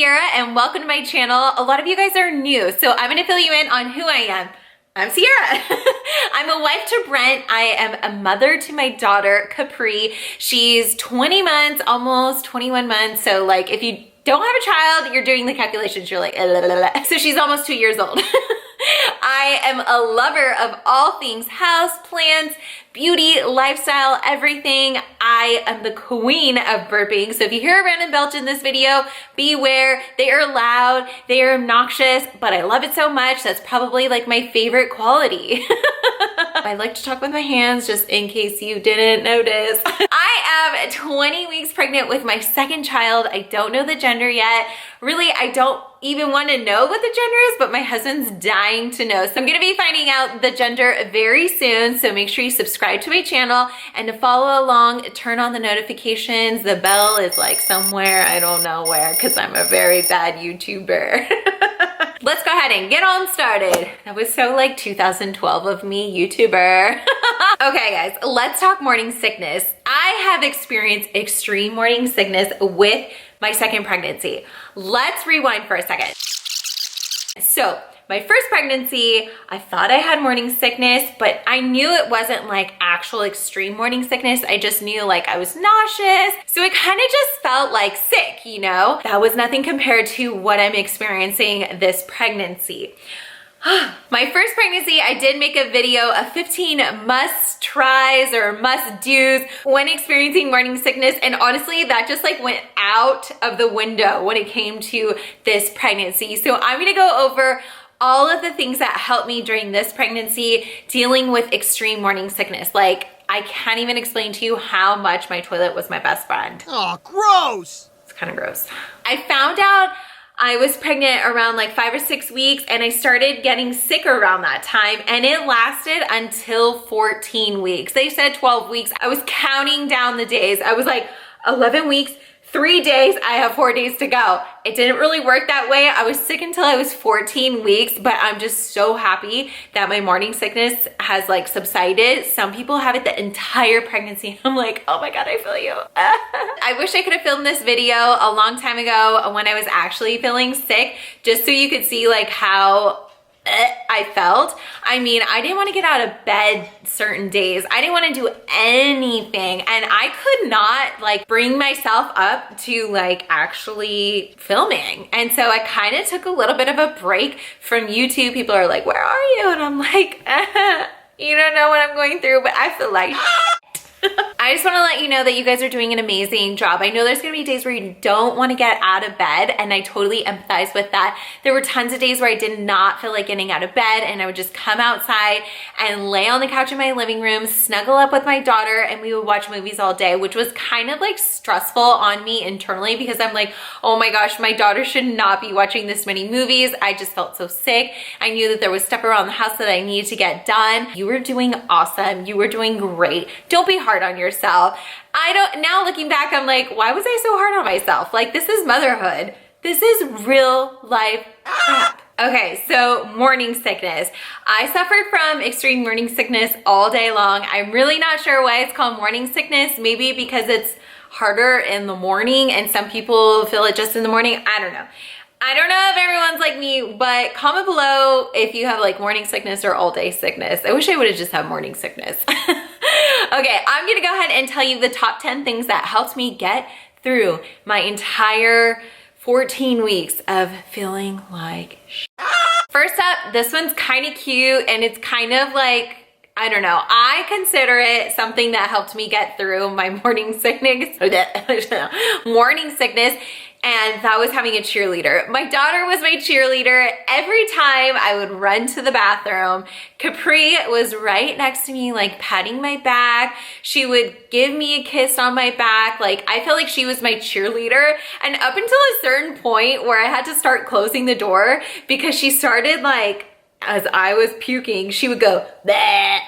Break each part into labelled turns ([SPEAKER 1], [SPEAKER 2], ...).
[SPEAKER 1] Sierra and welcome to my channel. A lot of you guys are new, so I'm gonna fill you in on who I am. I'm Sierra. I'm a wife to Brent. I am a mother to my daughter, Capri. She's 20 months, almost 21 months. So like if you don't have a child, you're doing the calculations, you're like, so she's almost 2 years old. I am a lover of all things house, plants, beauty, lifestyle, everything. I am the queen of burping. So if you hear a random belch in this video, beware. They are loud, they are obnoxious, but I love it so much. That's probably like my favorite quality. I like to talk with my hands just in case you didn't notice. I am 20 weeks pregnant with my second child. I don't know the gender yet. Really, I don't even want to know what the gender is, but my husband's dying to know. So I'm gonna be finding out the gender very soon. So make sure you subscribe to my channel and to follow along, turn on the notifications. The bell is like somewhere, I don't know where, because I'm a very bad YouTuber. Let's go ahead and get on started. That was so like 2012 of me, YouTuber. Okay guys, let's talk morning sickness. I have experienced extreme morning sickness with my second pregnancy. Let's rewind for a second. So my first pregnancy, I thought I had morning sickness, but I knew it wasn't like actual extreme morning sickness. I just knew like I was nauseous. So it kind of just felt like sick, you know? That was nothing compared to what I'm experiencing this pregnancy. My first pregnancy, I did make a video of 15 must tries or must do's when experiencing morning sickness. And honestly, that just like went out of the window when it came to this pregnancy. So I'm gonna go over all of the things that helped me during this pregnancy dealing with extreme morning sickness. Like, I can't even explain to you how much my toilet was my best friend.
[SPEAKER 2] Oh, gross.
[SPEAKER 1] It's kind of gross. I found out I was pregnant around like 5 or 6 weeks and I started getting sick around that time and it lasted until 14 weeks. They said 12 weeks. I was counting down the days. I was like 11 weeks, 3 days, I have 4 days to go. It didn't really work that way. I was sick until I was 14 weeks, but I'm just so happy that my morning sickness has like subsided. Some people have it the entire pregnancy. I'm like, oh my God, I feel you. I wish I could have filmed this video a long time ago when I was actually feeling sick, just so you could see like how I felt. I mean, I didn't want to get out of bed certain days. I didn't want to do anything. And I could not like bring myself up to like actually filming. And so I kind of took a little bit of a break from YouTube. People are like, where are you? And I'm like, you don't know what I'm going through, but I feel like I just want to let you know that you guys are doing an amazing job. I know there's going to be days where you don't want to get out of bed, and I totally empathize with that. There were tons of days where I did not feel like getting out of bed, and I would just come outside and lay on the couch in my living room, snuggle up with my daughter, and we would watch movies all day, which was kind of like stressful on me internally because I'm like, oh my gosh, my daughter should not be watching this many movies. I just felt so sick. I knew that there was stuff around the house that I needed to get done. You were doing awesome. You were doing great. Don't be hard on yourself. Now looking back, I'm like, why was I so hard on myself? Like, this is motherhood. This is real life crap. Okay, so morning sickness. I suffered from extreme morning sickness all day long. I'm really not sure why it's called morning sickness. Maybe because it's harder in the morning and some people feel it just in the morning. I don't know. I don't know if everyone's like me, but comment below if you have like morning sickness or all day sickness. I wish I would have just had morning sickness. Okay, I'm gonna go ahead and tell you the top 10 things that helped me get through my entire 14 weeks of feeling like shit. First up, this one's kind of cute and it's kind of like, I don't know, I consider it something that helped me get through my morning sickness, morning sickness, and that was having a cheerleader. My daughter was my cheerleader. Every time I would run to the bathroom, Capri was right next to me, like patting my back. She would give me a kiss on my back. Like, I felt like she was my cheerleader. And up until a certain point where I had to start closing the door because she started like, as I was puking, she would go, bleh.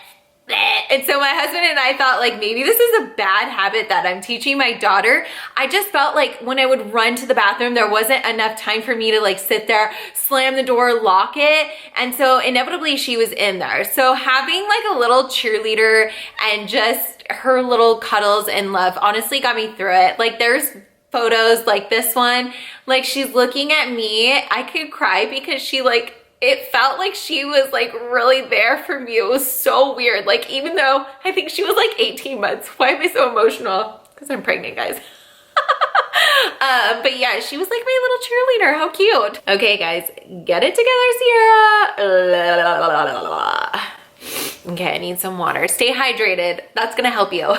[SPEAKER 1] And so my husband and I thought like maybe this is a bad habit that I'm teaching my daughter. I just felt like when I would run to the bathroom, there wasn't enough time for me to like sit there, slam the door, lock it. And so inevitably she was in there. So having like a little cheerleader and just her little cuddles and love honestly got me through it. Like there's photos like this one, like she's looking at me. I could cry because she like, it felt like she was like really there for me. It was so weird. Like, even though I think she was like 18 months. Why am I so emotional? Because I'm pregnant, guys. But yeah, she was like my little cheerleader. How cute. Okay, guys, get it together, Sierra. Okay, I need some water. Stay hydrated. That's gonna help you.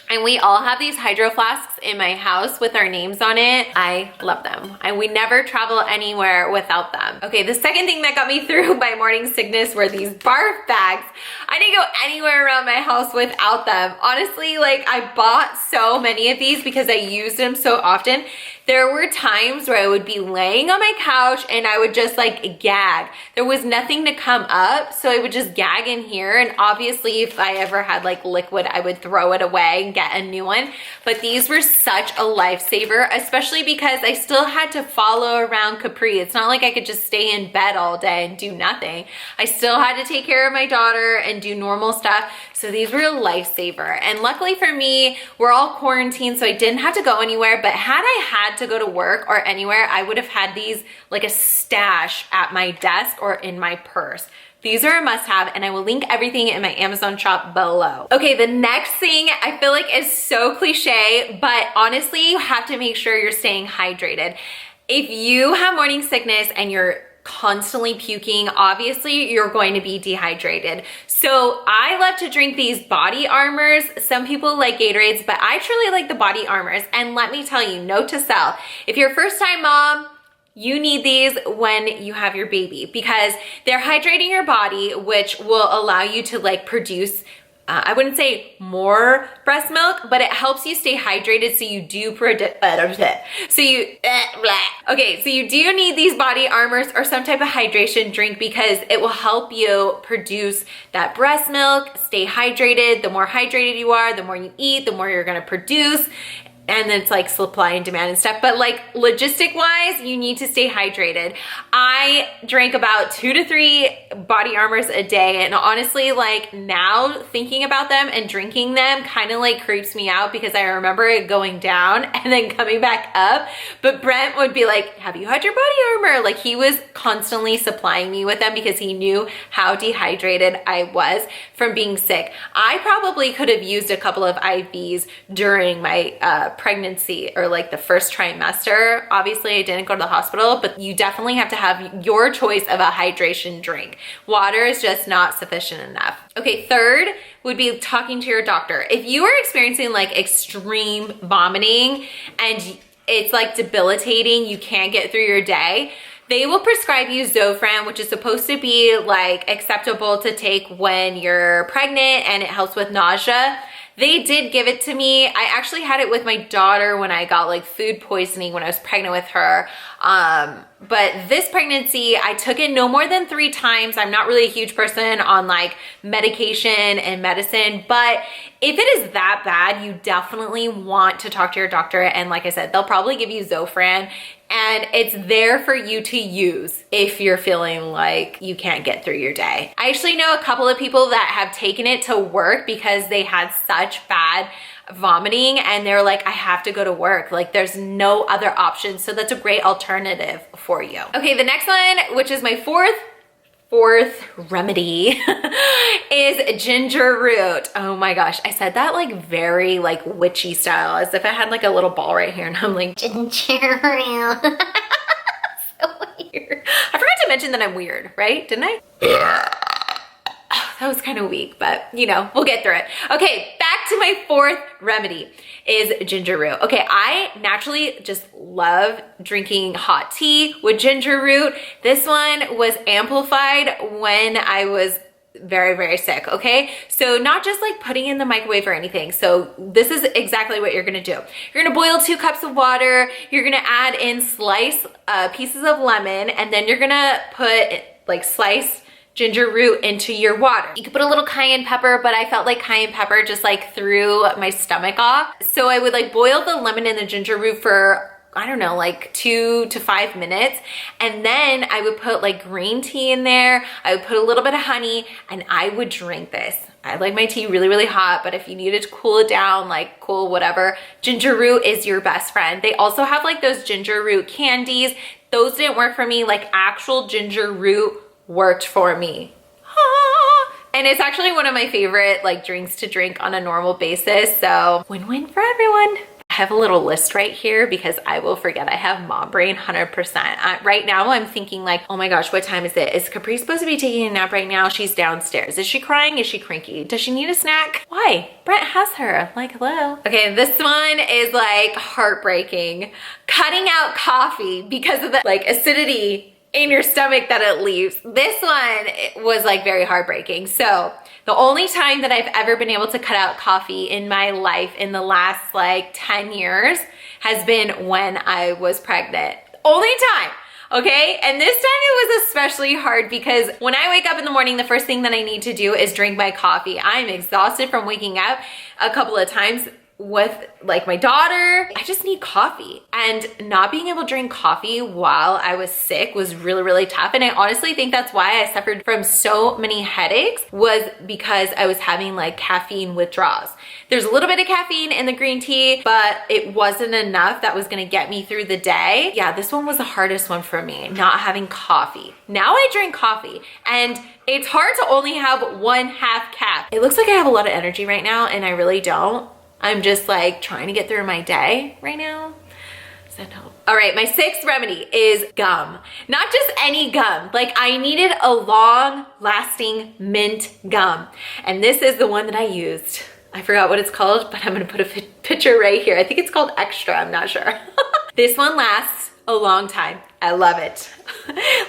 [SPEAKER 1] And we all have these hydro flasks in my house with our names on it. I love them. And we never travel anywhere without them. Okay, the second thing that got me through my morning sickness were these barf bags. I didn't go anywhere around my house without them. Honestly, like I bought so many of these because I used them so often. There were times where I would be laying on my couch and I would just like gag. There was nothing to come up, so I would just gag in here. And obviously if I ever had like liquid, I would throw it away and get a new one. But these were such a lifesaver, especially because I still had to follow around Capri. It's not like I could just stay in bed all day and do nothing. I still had to take care of my daughter and do normal stuff. So these were a lifesaver. And luckily for me, we're all quarantined, so I didn't have to go anywhere. But had I had to go to work or anywhere, I would have had these like a stash at my desk or in my purse. These are a must-have, and I will link everything in my Amazon shop below. Okay, the next thing I feel like is so cliche, but honestly, you have to make sure you're staying hydrated. If you have morning sickness and you're constantly puking, obviously you're going to be dehydrated. So I love to drink these body armors. Some people like Gatorades, but I truly like the body armors. And let me tell you, note to self, if you're a first-time mom, you need these when you have your baby because they're hydrating your body, which will allow you to like produce I wouldn't say more breast milk, but it helps you stay hydrated so you do so you do need these body armors or some type of hydration drink because it will help you produce that breast milk, stay hydrated. The more hydrated you are, the more you eat, the more you're gonna produce. And then it's like supply and demand and stuff. But like logistic wise, you need to stay hydrated. I drank about 2 to 3 body armors a day. And honestly, like now thinking about them and drinking them kind of like creeps me out because I remember it going down and then coming back up. But Brent would be like, have you had your body armor? Like he was constantly supplying me with them because he knew how dehydrated I was from being sick. I probably could have used a couple of IVs during my pregnancy or like the first trimester. Obviously I didn't go to the hospital, but you definitely have to have your choice of a hydration drink. Water is just not sufficient enough. Okay, third would be talking to your doctor. If you are experiencing like extreme vomiting and it's like debilitating, you can't get through your day, they will prescribe you Zofran, which is supposed to be like acceptable to take when you're pregnant and it helps with nausea. They did give it to me. I actually had it with my daughter when I got like food poisoning when I was pregnant with her. But this pregnancy, I took it no more than 3 times. I'm not really a huge person on like medication and medicine, but if it is that bad, you definitely want to talk to your doctor. And like I said, they'll probably give you Zofran and it's there for you to use if you're feeling like you can't get through your day. I actually know a couple of people that have taken it to work because they had such bad vomiting and they're like, I have to go to work. Like there's no other option. So that's a great alternative for you. Okay, the next one, which is my fourth remedy is ginger root. Oh my gosh, I said that like very like witchy style, as if I had like a little ball right here and I'm like, ginger root. So weird. I forgot to mention that I'm weird, right? Didn't I? That was kind of weak, but you know, we'll get through it. Okay, back to my fourth remedy is ginger root. Okay, I naturally just love drinking hot tea with ginger root. This one was amplified when I was very, very sick, okay? So not just like putting in the microwave or anything. So this is exactly what you're gonna do. You're gonna boil 2 cups of water. You're gonna add in sliced pieces of lemon, and then you're gonna put like sliced ginger root into your water. You could put a little cayenne pepper, but I felt like cayenne pepper just like threw my stomach off. So I would like boil the lemon and the ginger root for I don't know, like 2 to 5 minutes. And then I would put like green tea in there. I would put a little bit of honey and I would drink this. I like my tea really, really hot, but if you needed to cool it down, like cool, whatever, ginger root is your best friend. They also have like those ginger root candies. Those didn't work for me. Like actual ginger root worked for me. And it's actually one of my favorite like drinks to drink on a normal basis. So win-win for everyone. I have a little list right here because I will forget. I have mom brain 100%. Right now I'm thinking like, oh my gosh, what time is it? Is Capri supposed to be taking a nap right now? She's downstairs. Is she crying? Is she cranky? Does she need a snack? Why? Brent has her. Like, hello. Okay, this one is like heartbreaking. Cutting out coffee because of the like acidity in your stomach that it leaves. This one was like very heartbreaking. So the only time that I've ever been able to cut out coffee in my life in the last like 10 years has been when I was pregnant. Only time. Okay, and this time it was especially hard because when I wake up in the morning, the first thing that I need to do is drink my coffee. I'm exhausted from waking up a couple of times with like my daughter. I just need coffee, and not being able to drink coffee while I was sick was really, really tough. And I honestly think that's why I suffered from so many headaches, was because I was having like caffeine withdrawals. There's a little bit of caffeine in the green tea, but it wasn't enough that was gonna get me through the day. Yeah, this one was the hardest one for me, not having coffee. Now I drink coffee, and it's hard to only have 1/2 cap. It looks like I have a lot of energy right now, and I really don't. I'm just like trying to get through my day right now. So no. All right, my 6th remedy is gum. Not just any gum. Like I needed a long lasting mint gum. And this is the one that I used. I forgot what it's called, but I'm gonna put a picture right here. I think it's called Extra, I'm not sure. This one lasts a long time. I love it.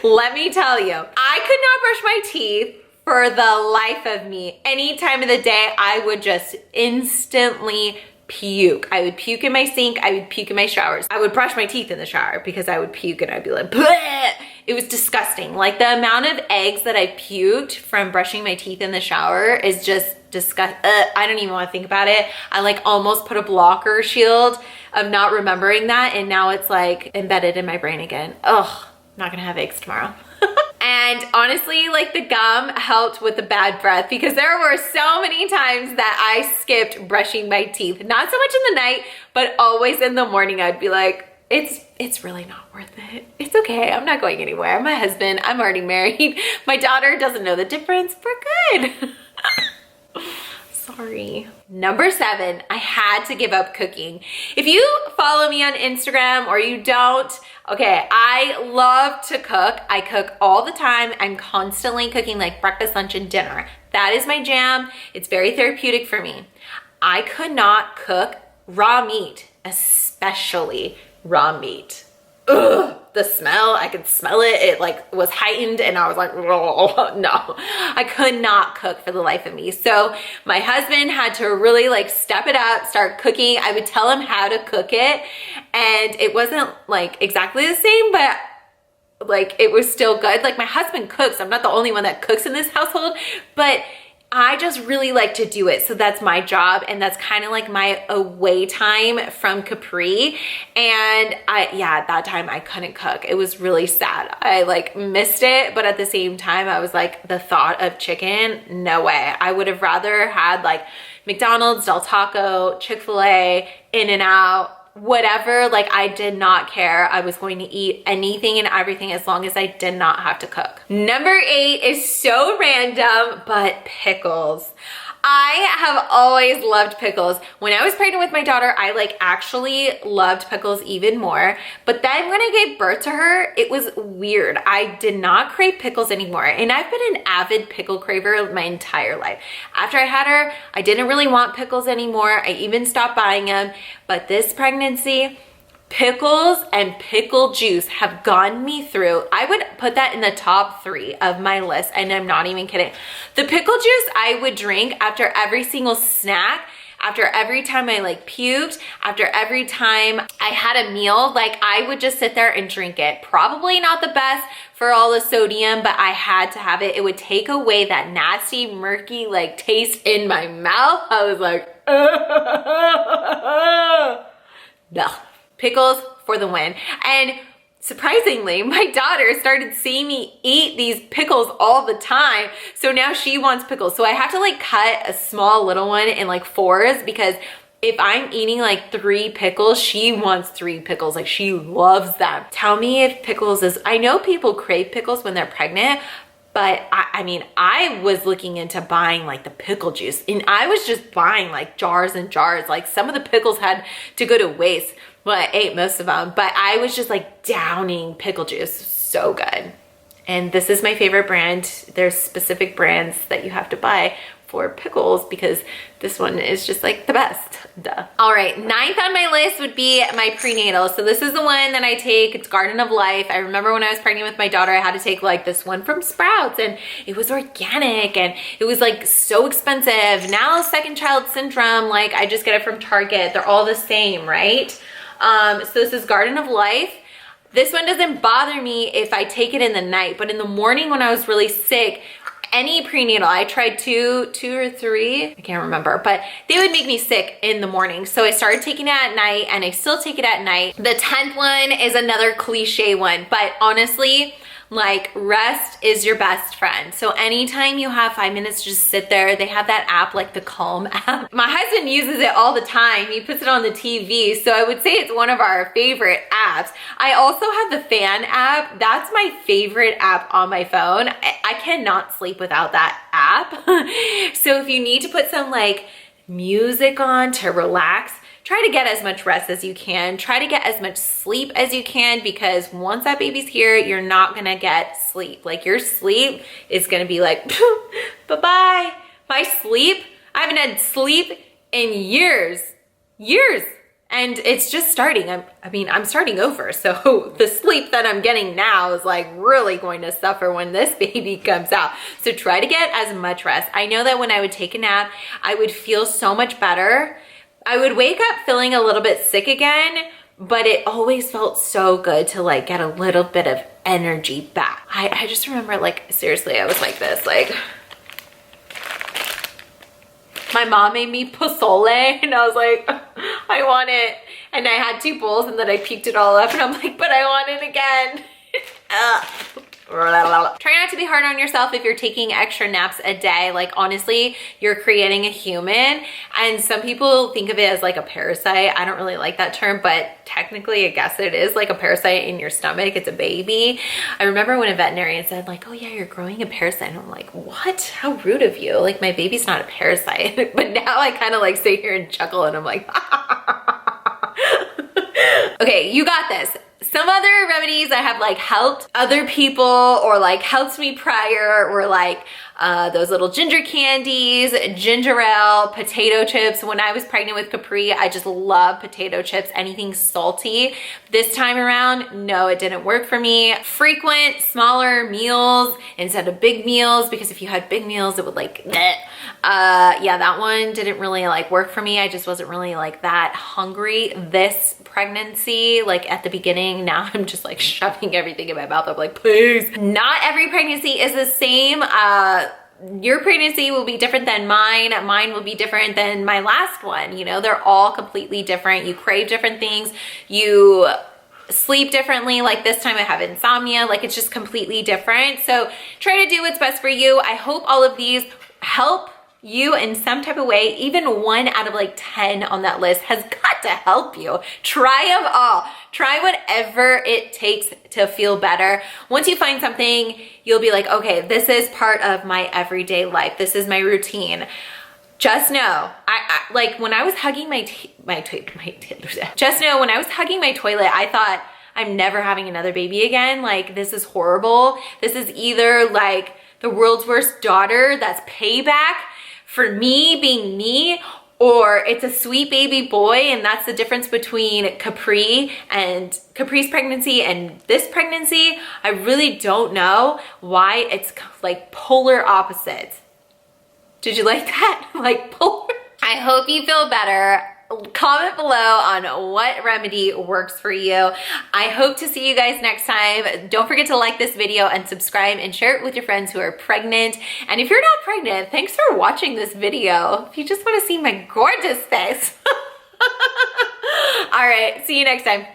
[SPEAKER 1] Let me tell you, I could not brush my teeth for the life of me. Any time of the day, I would just instantly puke. I would puke in my sink. I would puke in my showers. I would brush my teeth in the shower because I would puke and I'd be like, bleh! It was disgusting. Like the amount of eggs that I puked from brushing my teeth in the shower is just disgusting. I don't even want to think about it. I like almost put a blocker shield of not remembering that, and now it's like embedded in my brain again. Ugh, I'm not gonna have eggs tomorrow. And honestly, like the gum helped with the bad breath because there were so many times that I skipped brushing my teeth. Not so much in the night, but always in the morning. I'd be like, it's really not worth it. It's okay, I'm not going anywhere. My husband, I'm already married. My daughter doesn't know the difference. We're good. Sorry. Number 7, I had to give up cooking. If you follow me on Instagram or you don't, okay, I love to cook. I cook all the time. I'm constantly cooking like breakfast, lunch, and dinner. That is my jam. It's very therapeutic for me. I could not cook raw meat, especially raw meat. Ugh, the smell, I could smell it. It like was heightened and I was like, oh, no, I could not cook for the life of me. So my husband had to really like step it up, start cooking. I would tell him how to cook it, and it wasn't like exactly the same, but like it was still good. Like my husband cooks. I'm not the only one that cooks in this household, but I just really like to do it. So that's my job, and that's kind of like my away time from Capri. And at that time I couldn't cook. It was really sad. I like missed it, but at the same time I was like, the thought of chicken, no way. I would have rather had like McDonald's, Del Taco, Chick-fil-A, In-N-Out, whatever. Like I did not care. I was going to eat anything and everything as long as I did not have to cook. Number 8 is so random, but pickles. I have always loved pickles. When I was pregnant with my daughter, I like actually loved pickles even more. But then when I gave birth to her, it was weird. I did not crave pickles anymore. And I've been an avid pickle craver my entire life. After I had her, I didn't really want pickles anymore. I even stopped buying them. But this pregnancy, pickles and pickle juice have gotten me through. I would put that in the top 3 of my list, and I'm not even kidding. The pickle juice I would drink after every single snack, after every time I like puked, after every time I had a meal. Like I would just sit there and drink it. Probably not the best for all the sodium, but I had to have it. It would take away that nasty, murky like taste in my mouth. I was like, no. Pickles for the win. And surprisingly, my daughter started seeing me eat these pickles all the time. So now she wants pickles. So I have to like cut a small little one in like 4s, because if I'm eating like 3 pickles, she wants 3 pickles. Like she loves them. Tell me if pickles is, I know people crave pickles when they're pregnant, but I mean, I was looking into buying like the pickle juice, and I was just buying like jars and jars. Like some of the pickles had to go to waste. Well, I ate most of them, but I was just like downing pickle juice. So good. And this is my favorite brand. There's specific brands that you have to buy for pickles because this one is just like the best. Duh. All right, 9th on my list would be my prenatal. So this is the one that I take. It's Garden of Life. I remember when I was pregnant with my daughter, I had to take like this one from Sprouts, and it was organic and it was like so expensive. Now second child syndrome, like I just get it from Target. They're all the same, right? So this is Garden of Life. This one doesn't bother me if I take it in the night, but in the morning when I was really sick, any prenatal, I tried two or three, I can't remember, but they would make me sick in the morning. So I started taking it at night, and I still take it at night. The 10th one is another cliche one, but honestly, like rest is your best friend. So anytime you have 5 minutes to just sit there, they have that app, like the Calm app. My husband uses it all the time. He puts it on the TV. So I would say it's one of our favorite apps. I also have the Fan app. That's my favorite app on my phone. I cannot sleep without that app. So if you need to put some like music on to relax, try to get as much rest as you can. Try to get as much sleep as you can, because once that baby's here, you're not gonna get sleep. Like your sleep is gonna be like, bye-bye. My sleep, I haven't had sleep in years. And it's just starting. I'm starting over. So the sleep that I'm getting now is like really going to suffer when this baby comes out. So try to get as much rest. I know that when I would take a nap, I would feel so much better. I would wake up feeling a little bit sick again, but it always felt so good to like get a little bit of energy back. I just remember, like, seriously, I was like this, like, my mom made me pozole and I was like, I want it. And I had 2 bowls and then I puked it all up and I'm like, but I want it again. Try not to be hard on yourself if you're taking extra naps a day. Like honestly, you're creating a human, and some people think of it as like a parasite. I don't really like that term, but technically I guess it is like a parasite in your stomach. It's a baby. I remember when a veterinarian said like, oh yeah, you're growing a parasite. And I'm like, what? How rude of you. Like my baby's not a parasite. But now I kind of like sit here and chuckle and I'm like, okay, you got this. Some other remedies that have like helped other people or like helped me prior were like those little ginger candies, ginger ale, potato chips. When I was pregnant with Capri, I just love potato chips, anything salty. This time around, no, it didn't work for me. Frequent, smaller meals instead of big meals, because if you had big meals, it would like, yeah, that one didn't really like work for me. I just wasn't really like that hungry this pregnancy, like at the beginning. Now I'm just like shoving everything in my mouth. I'm like, please. Not every pregnancy is the same. Your pregnancy will be different than mine. Mine will be different than my last one. You know, they're all completely different. You crave different things. You sleep differently. Like this time I have insomnia. Like it's just completely different. So try to do what's best for you. I hope all of these help you in some type of way. Even 1 out of like 10 on that list has got to help you. Try them all. Try whatever it takes to feel better. Once you find something, you'll be like, okay, this is part of my everyday life. This is my routine. Just know, I like when I was hugging just know when I was hugging my toilet, I thought, I'm never having another baby again. Like this is horrible. This is either like the world's worst daughter, that's payback for me being me, or it's a sweet baby boy, and that's the difference between Capri and Capri's pregnancy and this pregnancy. I really don't know why it's like polar opposites. Did you like that? Like polar. I hope you feel better. Comment below on what remedy works for you. I hope to see you guys next time. Don't forget to like this video and subscribe and share it with your friends who are pregnant. And if you're not pregnant, thanks for watching this video. If you just want to see my gorgeous face. All right, see you next time.